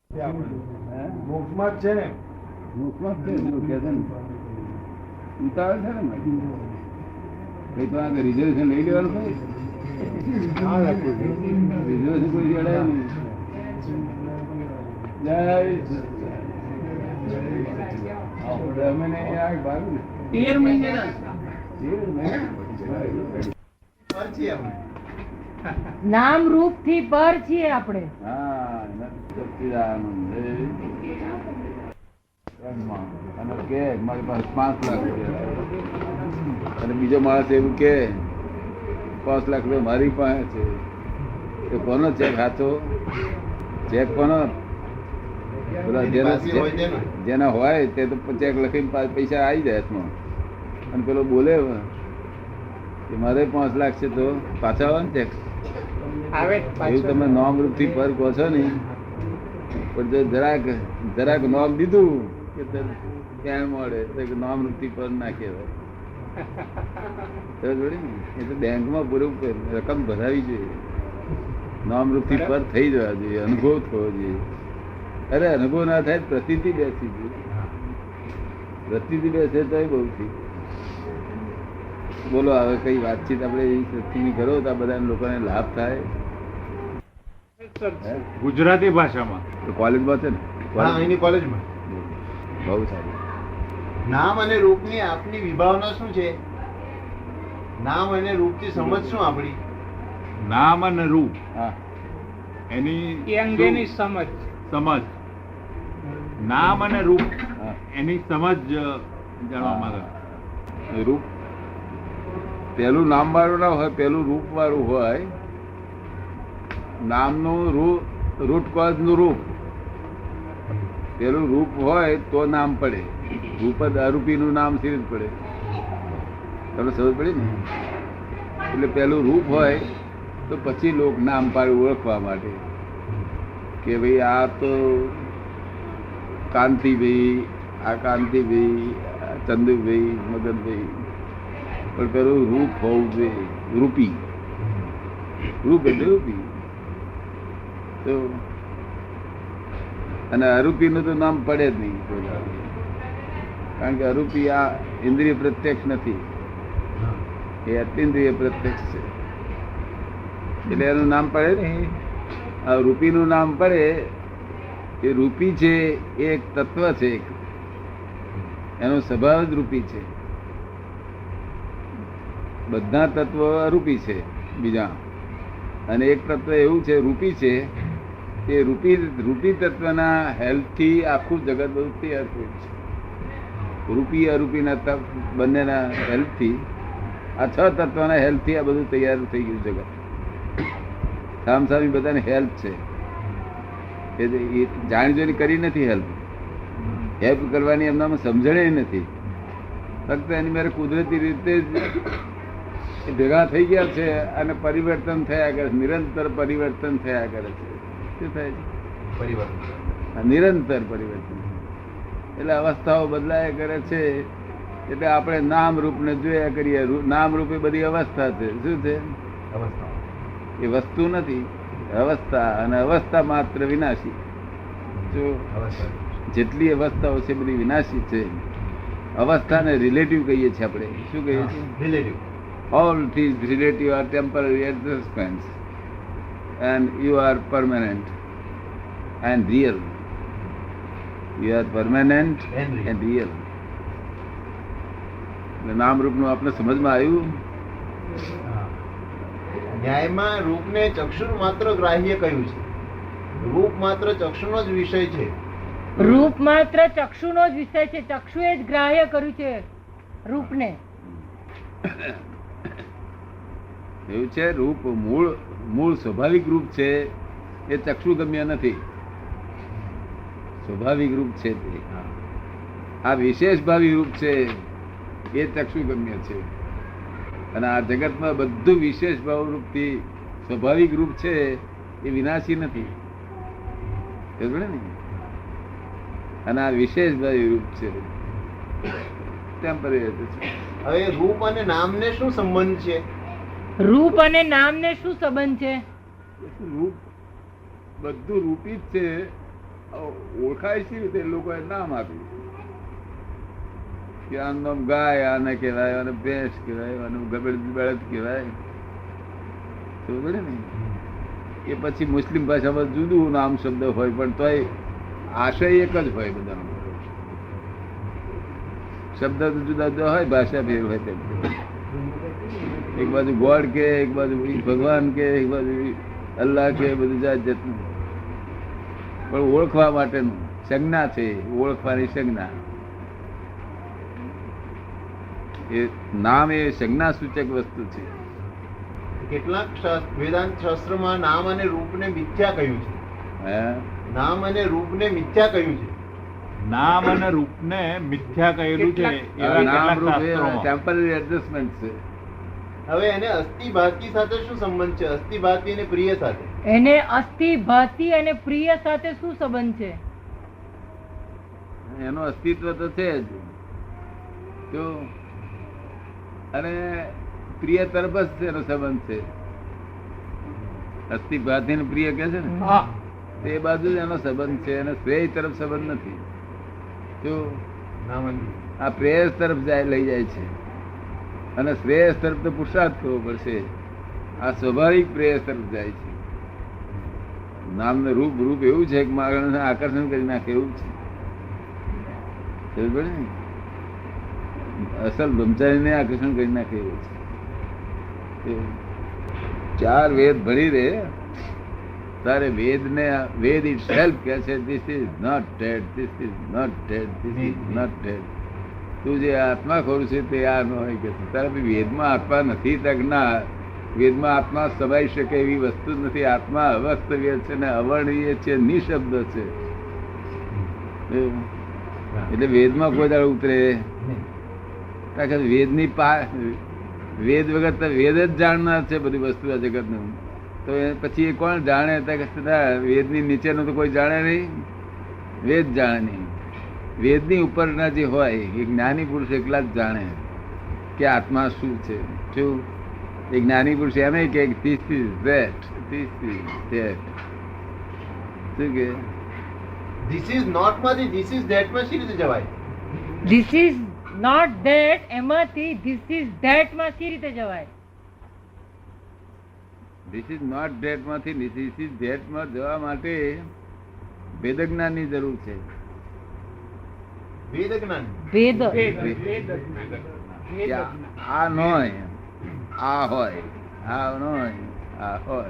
મોક્ષમાં જ છે ને, મોક્ષમાં જ છે એવું કહે છે ને. ઉતાવળ છે ને કઈ તો આગળ રિઝર્વેશન લઈ લેવાનું કઈ રિઝર્વેશન કોઈ જણાય નહીં. જય અમે નહીં આ ભાગ ને 13 મહિને નામ રૂપ થી પર છીએ આપણે. હા સચ્ચિદાનંદ અને કે મારી પાસે 5 લાખ રૂપિયા અને બીજો માણસ એવું કે 5 લાખ રૂપિયા મારી પાસે છે. એ કોનો ચેક સાચો? ચેક કોનો? જેના હોય તે તો ચેક લખીને પૈસા આવી જાય હાથમાં. અને પેલો બોલે કે મારે 5 લાખ છે તો પાછા આવે ને ચેક. એવું તમે નામ રૂપ થી પર કહો છો ને, પણ જો જરાક નામ દીધું કે ક્યાં મળે તો નામ રૂપ થી પર ના કહેવાય. એ તો બેંકમાં પૂરું રકમ ભરાવી જોઈએ. નામ રૂપ થી પર થઈ જવા જોઈએ, અનુભવ થવો જોઈએ. અરે અનુભવ ના થાય પ્રતિથી બેસી જોઈએ. પ્રતિથી બેસે તો બહુ થઈ. બોલો હવે કઈ વાતચીત આપણે સત્સંગની કરો તો આ બધા લોકોને લાભ થાય. ગુજરાતી ભાષામાં તો કોલેજમાં છે ને? એની કોલેજમાં બહુ સારું. નામ અને રૂપની આપની વિભાવના શું છે? નામ અને રૂપની સમજ શું આપણી? નામ અને રૂપ હા એની અંગેની સમજ. સમજ, નામ અને રૂપ હા. એની સમજ જાણવા માંગે. રૂપ પેલું નામ વાળું ના હોય, પેલું રૂપ વાળું હોય. નામનું રૂટ કોઝ નું રૂપ. પેલું રૂપ હોય તો નામ પડે. રૂપ જ અરૂપી નું નામ સીધ પડે. તમને સમજ પડી ને? એટલે પેલું રૂપ હોય તો પછી લોક નામ પાડ્યું ઓળખવા માટે કે ભાઈ આ તો કાંતિભાઈ, આ કાંતિભાઈ, આ ચંદુભાઈ, મગનભાઈ. પણ પેલું રૂપ હોવું જોઈએ, રૂપી. રૂપ એટલે રૂપી. તો અને અરૂપી નું તો નામ પડે જ નહીં. કારણ કે અરૂપી આ ઇન્દ્રિય પ્રત્યક્ષ નથી, એ અતિન્દ્રિય પ્રત્યક્ષ છે. એટલે એનું નામ પડે ને. આ રૂપી નું નામ પડે. એ રૂપી છે, એ એક તત્વ છે. એનો સ્વભાવ જ રૂપી છે. બધા તત્વો અરૂપી છે બીજા, અને એક તત્વ એવું છે રૂપી છે. એ રૂપી તત્વના હેલ્પથી આખું જગત બધું તૈયાર થયું છે. રૂપી અરૂપીના બંનેના હેલ્પથી, આ 6 તત્વના હેલ્પથી આ બધું તૈયાર થઈ ગયું જગત. સામસામી બધાને હેલ્પ છે. એ જાણી જોઈને કરી નથી હેલ્પ. હેલ્પ કરવાની એમનામાં સમજણ નથી. ફક્ત એની મારે કુદરતી રીતે જ ભેગા થઈ ગયા છે અને પરિવર્તન થયા કરે. નિરંતર પરિવર્તન થયા કરે છે. શું થાય છે? પરિવર્તન, નિરંતર પરિવર્તન. એટલે અવસ્થાઓ બદલાયા કરે છે. એટલે આપણે નામ રૂપને જોયા કરીએ. નામ રૂપે બધી અવસ્થા છે. શું છે? એ વસ્તુ નથી, અવસ્થા. અને અવસ્થા માત્ર વિનાશી. જો જેટલી અવસ્થાઓ છે બધી વિનાશી છે. અવસ્થાને રિલેટિવ કહીએ છીએ આપણે. શું કહીએ છીએ? Relative. All these relative are temporary adjustments, and you are permanent and real. You are permanent and real. નામ રૂપનું આપણે સમજમાં આવ્યું. ન્યાયમાં રૂપને ચક્ષુ માત્ર ગ્રાહ્ય કહ્યું છે. રૂપ માત્ર ચક્ષુનો જ વિષય છે. રૂપ માત્ર ચક્ષુનો જ વિષય છે. ચક્ષુએ જ ગ્રાહ્ય કર્યું છે રૂપને. એવું છે. રૂપ મૂળ સ્વાભાવિક રૂપ છે એ ચક્ષુગમ્ય નથી. સ્વાભાવિક રૂપ છે તે. આ વિશેષ ભાવી રૂપ છે એ ચક્ષુગમ્ય છે. અને આ જગતમાં બધું વિશેષ ભાવ રૂપથી સ્વાભાવિક રૂપ છે એ વિનાશી નથી. ને? અને આ વિશેષ ભાવી રૂપ છે, ટેમ્પરરી છે. હવે રૂપ અને નામને શું સંબંધ છે? રૂપ અને નામને શું સંબંધ છે? રૂપ બધું રૂપી જ છે. ઓળખાય છે રીતે લોકોએ નામ આપ્યું કે આનું નામ ગાય આને કહેવાય, આને ભેંસ કહેવાય, આનું ગબડ બળદ કહેવાય. સમજે ને? એ પછી મુસ્લિમ ભાષામાં જુદું નામ શબ્દ હોય પણ તોય આશય એક જ હોય બધાનો. શબ્દ તો જુદા જુદા હોય, ભાષા ફેર હોય તેમ. એક બાજુ ગોડ કે, એક બાજુ ભગવાન કે, એક બાજુ અલ્લાહ કે, બધું જાત જાતનું. પણ ઓળખવા માટેનું સંજ્ઞા છે, ઓળખવાની સંજ્ઞા. એ નામ એ સંજ્ઞા સૂચક વસ્તુ છે. કેટલાક વેદાંત શાસ્ત્રમાં નામ અને રૂપને મિથ્યા કહ્યું છે. હે? નામ અને રૂપને મિથ્યા કહ્યું છે. નામ અને રૂપને મિથ્યા કહેલું છે એવા નામ કેટલાક રૂપ એ શાસ્ત્રોમાં. ટેમ્પરરી એડજસ્ટમેન્ટ છે. હવે એને અસ્થિ ભાતિ સાથે શું સંબંધ છે? અસ્થિ ભાતિ અને પ્રિય સાથે. એને અસ્થિ ભાતિ અને પ્રિય સાથે શું સંબંધ છે? એનું અસ્તિત્વ તો છે જ જો, અને પ્રિય તરફ જ એનો સંબંધ છે. અસ્થિ ભાતિ ને પ્રિય કે છે ને, હા. તે બાજુ જ એનો સંબંધ છે, અને શ્રેય તરફ સંબંધ નથી. જો નામ અને રૂપ. આ પ્રેયસ તરફ લઈ જાય છે, અને શ્રેયસ તરફ તો પુરુષાર્થ કરવો પડશે. આ સ્વાભાવિક પ્રેયસ તરફ જાય છે. નામનું રૂપ રૂપ એવું છે કે માણસને આકર્ષણ કરી નાખે એવું છે. સમજ પડી ને? અસલ બ્રહ્મચારીને આકર્ષણ કરી નાખે એવું છે. ચાર વેદ ભણી રે તારે વેદને, વેદ ઇટ સેલ્ફ કહે છે this is not dead, this is not dead, this is not dead. તું જે આત્મા ખોરું છે તે આ ન હોય કે તારે વેદમાં આત્મા નથી. તક ના, વેદમાં આત્મા સમાઈ શકે એવી વસ્તુ જ નથી. આત્મા અવસ્તવ્ય છે ને અવર્ણનીય છે, નિશબ્દ છે. એટલે વેદમાં કોઈ દાડો ઉતરે કારણ કે વેદની વેદ વગર તો વેદ જ જાણનાર છે બધી વસ્તુ આ જગતનું. તો પછી એ કોણ જાણે? વેદની નીચેનું તો કોઈ જાણે નહીં, વેદ જાણે નહીં. વેદની ઉપરના જે હોય એ જ્ઞાની પુરુષ એકલા જ જાણે કે આત્મા શું છે. શું એ જ્ઞાની પુરુષ એમ કે this is that, this is that. શું કે ધીસ ઇઝ નોટ માંથી ધીસ ઇઝ ધેટ માં શી રીતે જવાય? ધીસ ઇઝ નોટ ધેટ એમાંથી ધીસ ઇઝ ધેટ માં સી રીતે જવાય? ધીસ ઇઝ નોટ ધેટ માંથી ધીસ ઇઝ ધેટ માં જવા માટે વેદ જ્ઞાનની જરૂર છે. વેદ જ્ઞાન. વેદ કે આ ન હોય, આ હોય, આ ન હોય, આ હોય.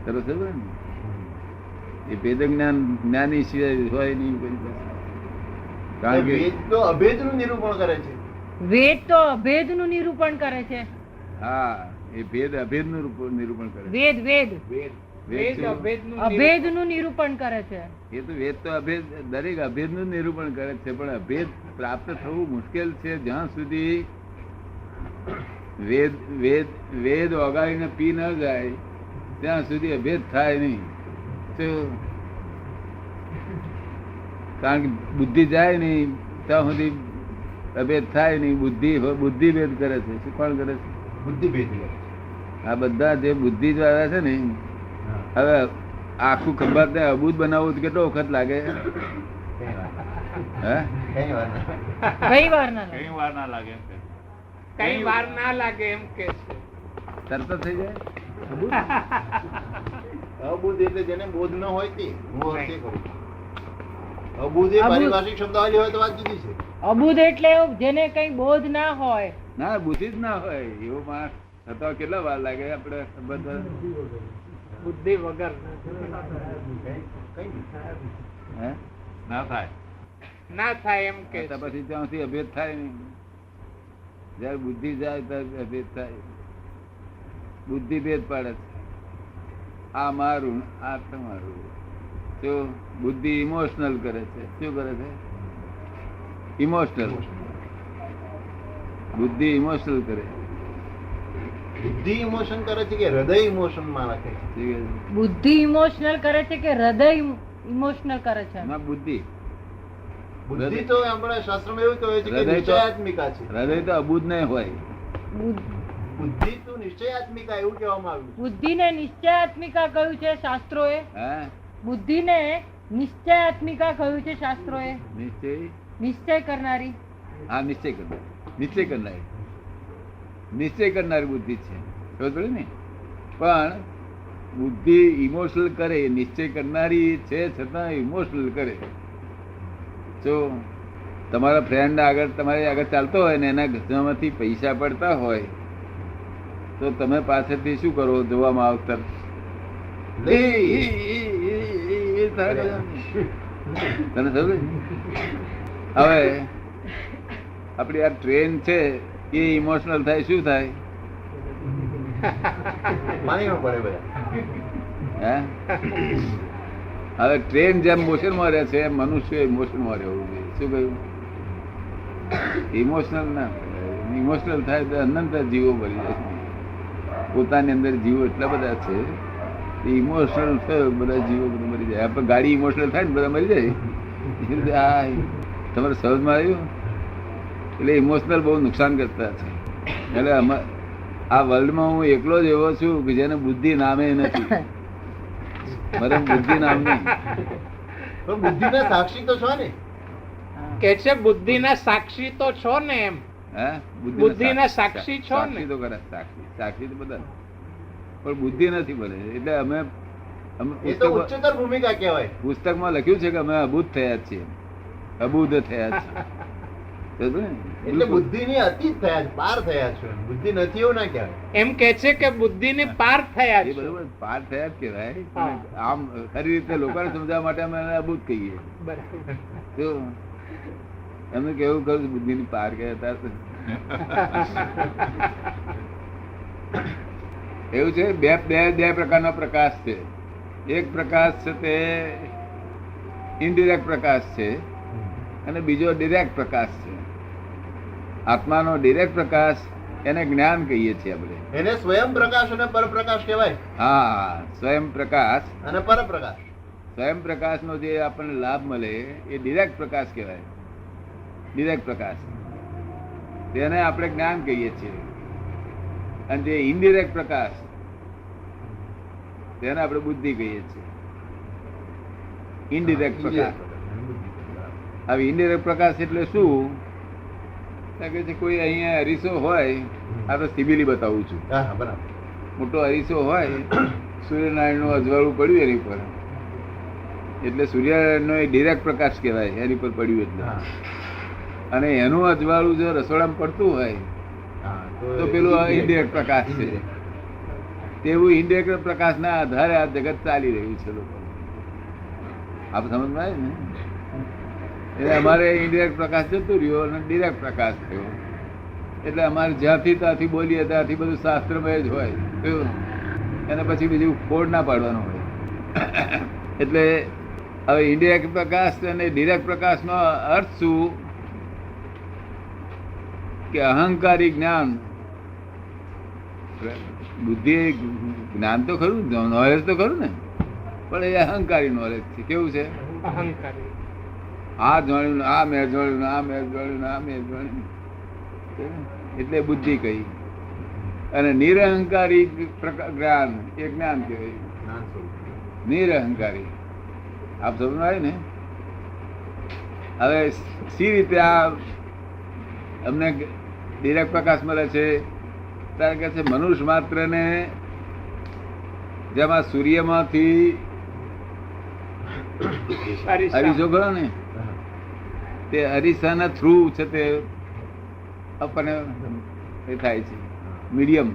સરસ છે ને? એ વેદ જ્ઞાન જ્ઞાની સિવાય હોય નહીં કોઈ પાસે. કારણ કે વેદ તો અભેદનું નિરૂપણ કરે છે. વેદ તો અભેદનું નિરૂપણ કરે છે. હા, એ ભેદ અભેદનું નિરૂપણ કરે. વેદ વેદ વેદ શું? અભેદનું નિરૂપણ કરે છે. એ તો વેદ તો અભેદ, દરેક અભેદનું નિરૂપણ કરે છે, પણ અભેદ પ્રાપ્ત થવું મુશ્કેલ છે જ્યાં સુધી વેદ વેદ વેદ ઓગાળીને પી ન જાય ત્યાં સુધી અભેદ થાય નહીં. તો કારણ કે બુદ્ધિ જાય નહીં ત્યાં સુધી અભેદ થાય નહીં. બુદ્ધિ ભેદ કરે છે. શું કોણ કરે છે? બુદ્ધિ ભેદ. આ બધા જે બુદ્ધિ દ્વારા છે ને, હવે આખું ખંભાત ને અબૂદ બનાવવું તો કેટલો વખત લાગે? હે? કઈ વાર ના. કઈ વાર ના લાગે. કઈ વાર ના લાગે એમ કે. કઈ વાર ના લાગે એમ કે તરત જ થઈ જાય. અબુધ એટલે જેને બોધ ન હોય તે. હું અર્થ એ કરું છું. અબુધ એ અબુધ. પારિભાષિક શબ્દાવલી હોય તો વાત જુદી છે. અબુધ એટલે જેને કઈ બોધ ના હોય. ના, બુદ્ધિ જ ના હોય એવો માણસ થતા કેટલા વાર લાગે? આપણે બધા બુદ્ધિ વગર હે ના થાય. ના થાય એમ કે તો પછી ત્યાંથી અભેદ થાય નહીં. જયારે બુદ્ધિ જાય ત્યારે અભેદ થાય. બુદ્ધિ ભેદ પાડે છે. આ મારું, આ તમારું. જો બુદ્ધિ ઇમોશનલ કરે છે. શું કરે છે? ઇમોશનલ. બુદ્ધિ ઇમોશનલ કરે. બુદ્ધિ ઇમોશન કરે છે કે હૃદય ઇમોશન માં રાખે છે? શું કહે છે? બુદ્ધિ ઇમોશનલ કરે છે કે હૃદય ઇમોશનલ કરે છે? ના, બુદ્ધિ. બુદ્ધિ તો આપણા શાસ્ત્રમાં એવું કહે છે કે હૃદય તો- નિશ્ચયાત્મિકા છે. હૃદય તો અબુધ નહીં હોય. બુદ્ધિ તો નિશ્ચયાત્મિકા એવું કહેવામાં આવ્યું છે. બુદ્ધિને નિશ્ચયાત્મિકા કહ્યું છે શાસ્ત્રોએ. હે બુદ્ધિને નિશ્ચયાત્મિકા કહ્યું છે શાસ્ત્રોએ. નિશ્ચય નિશ્ચય કરનારી. હા, નિશ્ચય કરનાર, નિશ્ચય કરનારી, નિશ્ચય કરનારી બુદ્ધિ છે. ખબર પડે ને? પણ બુદ્ધિ ઇમોશનલ કરે, નિશ્ચય કરનારી છે છતાં ઇમોશનલ કરે. જો તમારા ફ્રેન્ડ આગળ તમારી આગળ ચાલતો હોય ને એના ઘસામાંથી પૈસા પડતા હોય તો તમે પાછળથી શું કરો? જોવામાં આવતા તને સમજ? હવે આપડી આ ટ્રેન છે એ ઇમોશનલ થાય, શું થાય? માની ન પડે બધા. હે? હવે ટ્રેન જેમ મોશન માં રહે છે એમ મનુષ્ય ઇમોશન માં રહેવું જોઈએ. શું કહ્યું? ઇમોશનલ ના, ઇમોશનલ થાય તો અનંત જીવો મરી જાય. પોતાની અંદર જીવો એટલા બધા છે, ઇમોશનલ થયો બધા જીવો મરી જાય. આપણે ગાડી ઇમોશનલ થાય ને બધા મરી જાય. આ તમારે સમજમાં આવ્યું? એટલે ઇમોશનલ બહુ નુકસાન કરતા છે. એટલે આ વર્લ્ડમાં હું એકલો જ એવો છું કે જેને બુદ્ધિ નામે નથી. મારે બુદ્ધિ નામ નહીં. પણ બુદ્ધિના સાક્ષી તો છો ને. કે છે બુદ્ધિના સાક્ષી તો છો ને એમ. હે? બુદ્ધિના સાક્ષી છો ને. સાક્ષી તો ખરા, સાક્ષી તો બધા, પણ બુદ્ધિ નથી બને. એટલે અમે એ તો ઉચ્ચતર ભૂમિકા કહેવાય. પુસ્તકમાં લખ્યું છે કે અમે અબૂધ થયા જ છીએ, અબૂધ થયા છીએ. એટલે બુદ્ધિની અતીત થયા છે, પાર થયા છો. બુદ્ધિ નથી એવું ના કહેવાય. એમ કે છે કે બુદ્ધિની પાર થયા એ છે. બરોબર, પાર થયા જ કહેવાય. હા. આમ ખરી રીતે લોકોને સમજાવવા માટે અમે એને અબૂધ કહીએ. બરાબર. તો એમને કેવું કરું બુદ્ધિની પાર કહેતા એવું છે. બે પ્રકારનો પ્રકાશ છે. એક પ્રકાશ છે તે ઇનડિરેક્ટ પ્રકાશ છે અને બીજો ડિરેક્ટ પ્રકાશ છે. આત્માનો ડિરેક્ટ પ્રકાશ એને જ્ઞાન કહીએ છીએ આપણે. એને સ્વયં પ્રકાશ અને પરપ્રકાશ કહેવાય. હા, સ્વયં પ્રકાશ અને પરપ્રકાશ. સ્વયં પ્રકાશ નો જે આપણને લાભ મળે એ ડિરેક્ટ પ્રકાશ કહેવાય. ડિરેક્ટ પ્રકાશ તેને આપણે જ્ઞાન કહીએ છીએ. અને જે ઇનડિરેક્ટ પ્રકાશ તેને આપણે બુદ્ધિ કહીએ છીએ. ઇનડિરેક્ટ પ્રકાશ. હવે ઇનડિરેક્ટ પ્રકાશ એટલે શું? કે છે કોઈ અહીંયા અરીસો હોય, આ તો સિબિલી બતાવું છું. હા, હા, બરાબર. મોટો અરીસો હોય, સૂર્યનારાયણ નું અજવાળું પડ્યું એની પર, એટલે સૂર્યનારાયણ નો ડિરેક્ટ પ્રકાશ કહેવાય. એની પર પડ્યું એટલે. હા, અને એનું અજવાળું જો રસોડામાં પડતું હોય હા, તો પેલું ઇનડિરેક્ટ પ્રકાશ છે. તેવું ઇનડિરેક્ટ પ્રકાશના આધારે આ જગત ચાલી રહ્યું છે. લોકો આપ સમજમાં આવે ને? એટલે અમારે ઇનડિરેક્ટ પ્રકાશ જતો રહ્યો અને ડિરેક્ટ પ્રકાશ થયો. એટલે અમારે જ્યાંથી ત્યાંથી બોલીએ ત્યાંથી બધું શાસ્ત્રમય જ હોય. એને પછી બીજું ફોડ ના પાડવાનો હોય. એટલે હવે ઇનડિરેક્ટ પ્રકાશ અને ડિરેક્ટ પ્રકાશનો અર્થ શું? કે અહંકારી જ્ઞાન. બુદ્ધિ જ્ઞાન તો ખરું, નોલેજ તો ખરું ને, પણ એ અહંકારી નોલેજ છે. કેવું છે? અહંકારી. આ જાણ્યું, આ મેં જાણ્યું, આ મેં જાણ્યું, આ મેં જાણ્યું, એટલે બુદ્ધિ કહી. અને નિરહંકારી જ્ઞાન એ જ્ઞાન કહેવાય. જ્ઞાન સ્વરૂપ. નિરહંકારી. આપ સમજ આવે ને? હવે સી રીતે આ અમને ડિરેક્ટ પ્રકાશ મળે છે? ત્યારે કે છે મનુષ્ય માત્ર ને જેમાં સૂર્યમાંથી અરીસો ખરો ને, તે અરીસાના થ્રુ છે તે આપણને એ થાય છે મીડિયમ.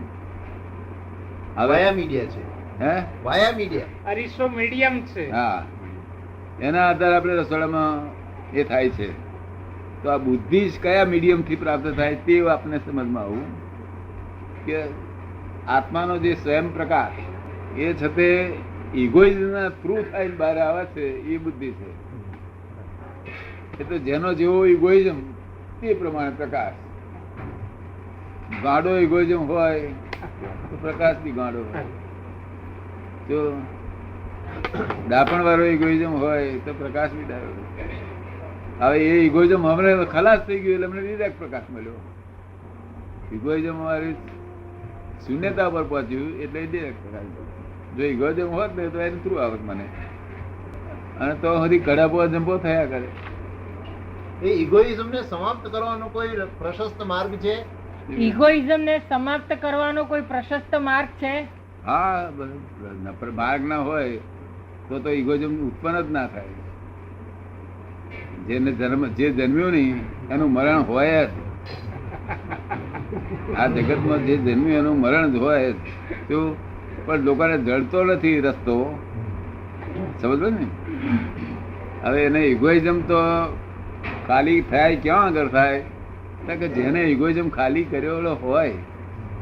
વાયા મીડિયા છે. હે? વાયા મીડિયા. અરીસો મીડિયમ છે. હા, એના આધારે આપણે રસોડામાં એ થાય છે. તો આ બુદ્ધિ જ કયા મીડિયમ થી પ્રાપ્ત થાય તે આપને સમજમાં આવું કે આત્માનો જે સ્વયં પ્રકાશ એ છે તે ઇગોઇઝમના થ્રુ થાય બહાર આવે છે, એ બુદ્ધિ છે. એટલે જેનો જેવો ઇગોઇઝમ તે પ્રમાણે પ્રકાશ. ગાઢો ઇગોઇઝમ હોય તો પ્રકાશ બી ગાઢો હોય. જો ડાપણ વાળો ઇગોઇઝમ હોય તો પ્રકાશ બી ડાયો. હવે એ ઇગોઇઝમ હમણાં ખલાસ થઈ ગયું એટલે અમને ડિરેક્ટ પ્રકાશ મળ્યો. ઇગોઇઝમ વાળી શૂન્યતા પર પહોંચ્યું એટલે ડિરેક્ટ પ્રકાશ. જો ઇગોઇઝમ હોત ને તો એનું થ્રુ આવત મને. અને તો હજી કડાપો જંપો થયા કરે. એ ઇગોઇઝમ ને સમાપ્ત કરવાનો કોઈ પ્રશસ્ત માર્ગ છે? ઇગોઇઝમ ને સમાપ્ત કરવાનો કોઈ પ્રશસ્ત માર્ગ છે? હા, માર્ગ ના હોય તો ઇગોઇઝમ ઉત્પન્ન જ ના થાય. જેને જે જન્મ્યું નહીં એનું મરણ હોય જ. આ જગતમાં જે જન્મ્યું એનું મરણ જ હોય જ. શું? પણ લોકોને જડતો નથી રસ્તો, સમજો ને. હવે એને ઇગોઇઝમ તો ખાલી થાય ક્યાં આગળ થાય? કે જેને ઇગોઇઝમ ખાલી કર્યો હોય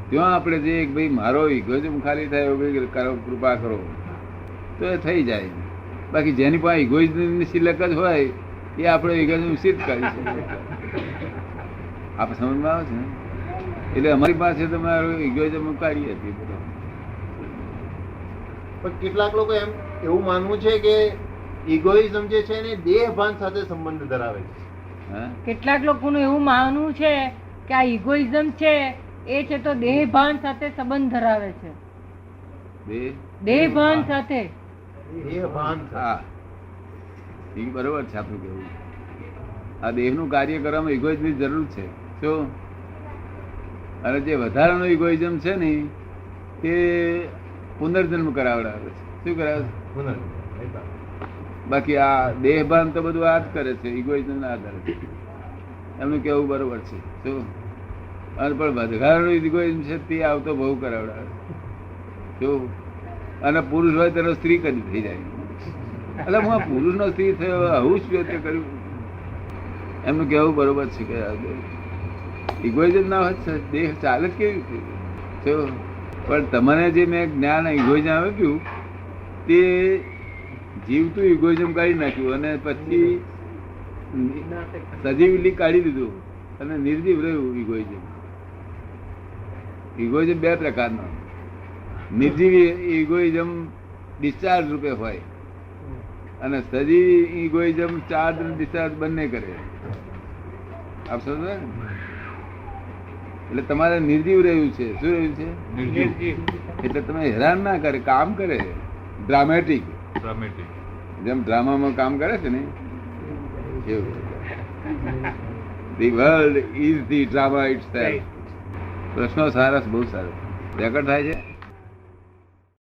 ત્યાં આપણે જે ભાઈ મારો ઇગોઇઝમ ખાલી થાય એવું કરો, કૃપા કરો, તો એ થઈ જાય. બાકી જેની પાસે ઇગોઇઝમની સિલક જ હોય એ આપણે ઇગોઇઝમ સિદ્ધ કરી શકીએ. આપણે સમજમાં આવે છે ને? એટલે અમારી પાસે તમારું ઇગોઇઝમ કાઢી હતી બધો. પણ કેટલાક લોકો એવું માનવું છે કે ઇગોઇઝમ જે છે ને દેહ ભાન સાથે સંબંધ ધરાવે છે. હા, કેટલાક લોકોનું એવું માનવું છે કે આ ઇગોઇઝમ છે એ છે તો દેહ ભાન સાથે સંબંધ ધરાવે છે. દેહ ભાન સાથે. દેહ ભાન હા, એ બરોબર છે આપણું કેવું. આ દેહનું કાર્ય કરવામાં ઇગોઇઝમની જરૂર છે. શું? અને જે વધારાનો ઇગોઇઝમ છે ને તે પુનર્જન્મ કરાવડાવે છે. શું કરાવે છે? બાકી આ દેહ ભાન તો બધું આ જ કરે છે, ઇગોઇઝમ ના આધારે. એમનું કેવું બરોબર છે. શું? અને પણ વધારાનો ઇગોઇઝમ છે તે આવતો બહુ કરાવડાવે. શું? અને પુરુષ હોય તેનો સ્ત્રી કદી થઈ જાય. એટલે હું આ પુરુષ નો સ્ત્રી થયો આવું જ વ્યક્ત કર્યું. એમનું કેવું બરોબર છે કે ઇગોઇઝમ ના હોય દેહ ચાલે જ કેવી રીતે? પણ તમને જે મેં જ્ઞાન ઇગોઇઝમ આપ્યું તે જીવતું ઇગોઇઝમ કાઢી નાખ્યું અને પછી સજીવલી કાઢી દીધું અને નિર્જીવ રહ્યું ઇગોઇઝમ. ઇગોઇઝમ બે પ્રકારનો. નિર્જીવ ઇગોઇઝમ ડિસ્ચાર્જ રૂપે હોય અને સજીવ ઇગોઇઝમ ચાર્જ અને ડિસ્ચાર્જ બંને કરે. આપ સમજો ને? એટલે તમારે નિર્જીવ રહ્યું છે. શું રહ્યું છે? નિર્જીવ. એટલે તમે હેરાન ના કરે, કામ કરે. ડ્રામેટિક, જેમ ડ્રામામાં કામ કરે છે ને એવું. The world is the drama itself. પ્રશ્નો સારા, બહુ સારા રેકોર્ડ થાય છે.